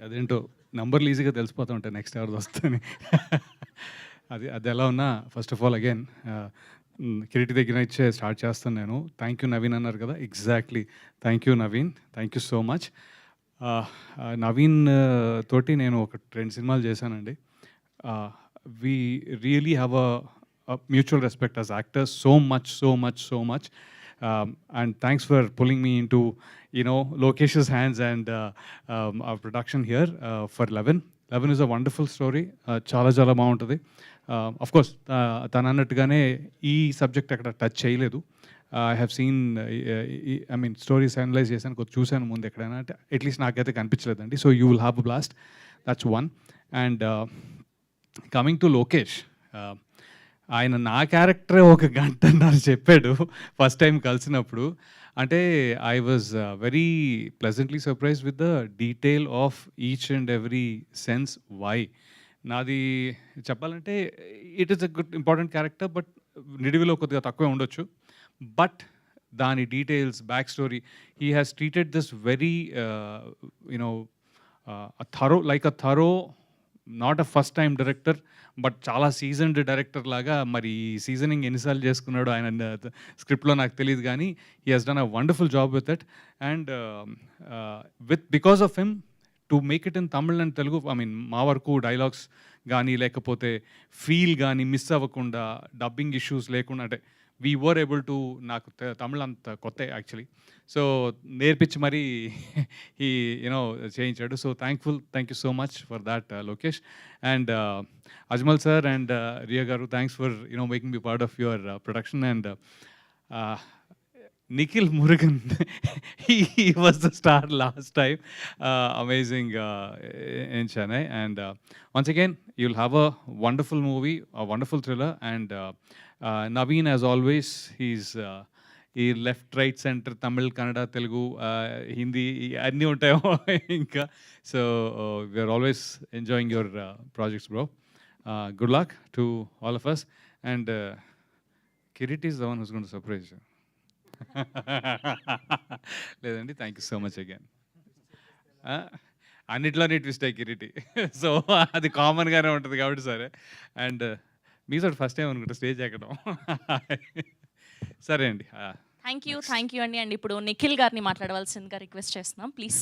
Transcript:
అదేంటో నంబర్లు ఈజీగా తెలిసిపోతూ ఉంటాయి నెక్స్ట్ ఎవరిది వస్తదని. అది అది ఎలా ఉన్నా first of all again 'Kiriti' దగ్గర నుంచే స్టార్ట్ చేస్తాను నేను. థ్యాంక్ యూ నవీన్ అన్నారు కదా! Exactly. Thank you Naveen. Thank you so much. Naveen తోటి నేను ఒక 2 సినిమాలు చేశానండి. We really have mutual respect as actors so much, so much, so much. And thanks for pulling me into, you know, Lokesh's hands and our production here for 11. 11 is a wonderful story. చాలా చాలా బాగుంటుంది. Of course, తను అన్నట్టుగానే ఈ subject అక్కడ touch చేయలేదు. I have seen I mean stories analyse చేశాను, కొంచెం చూశాను ముందు ఎక్కడైనా అంటే అట్లీస్ట్ నాకైతే కనిపించలేదండి. So you will have a blast. That's one. And coming to Lokesh, ఆయన నా క్యారెక్టరే ఒక గంటన్నర చెప్పాడు ఫస్ట్ టైం కలిసినప్పుడు. అంటే I was very pleasantly surprised with the detail of each and every sense why. నాది చెప్పాలంటే it is a good important character, but నిడివిలో కొద్దిగా తక్కువే ఉండొచ్చు. బట్ దాని details, backstory, he has treated this very you know a thorough not a first time director, but చాలా seasoned director లాగా. మరి సీజనింగ్ ఎన్నిసార్లు చేసుకున్నాడో ఆయన స్క్రిప్ట్లో నాకు తెలియదు, కానీ he has done a wonderful job with it. And because of him to make it in Tamil and Telugu, I mean మా వరకు డైలాగ్స్ కానీ లేకపోతే ఫీల్ కానీ మిస్ అవ్వకుండా, డబ్బింగ్ ఇష్యూస్ లేకుండా, అంటే వీ వర్ ఏబుల్ టు, నాకు తమిళ్ అంత కొత్త యాక్చువల్లీ, సో నేర్పించి మరీ ఈ యూనో చేయించాడు. So thank you so much for that Lokesh. And Ajmal sir and Riya garu, thanks for you know making be part of your production. And Nikhil Murugan, he was the star last time. Amazing in Chennai. And once again, you'll have a wonderful movie, a wonderful thriller. And Naveen, as always, he left, right, center, Tamil, Kannada, Telugu, Hindi, అన్నీ ఉంటాయేమో ఇంకా. So we are always enjoying your projects, bro. Good luck to all of us. And Kiriti is the one who's going to surprise you. లేదండి, thank you so much again. అన్నిట్లోనే twist అయ్యి Kireeti, so అది కామన్గానే ఉంటుంది కాబట్టి సరే. And మీతో first time అనుకుంటా stage ఎక్కడం. సరే అండి. థ్యాంక్ యూ అండి. అండ్ ఇప్పుడు నిఖిల్ గారిని మాట్లాడవలసిందిగా రిక్వెస్ట్ చేస్తున్నాం, ప్లీజ్.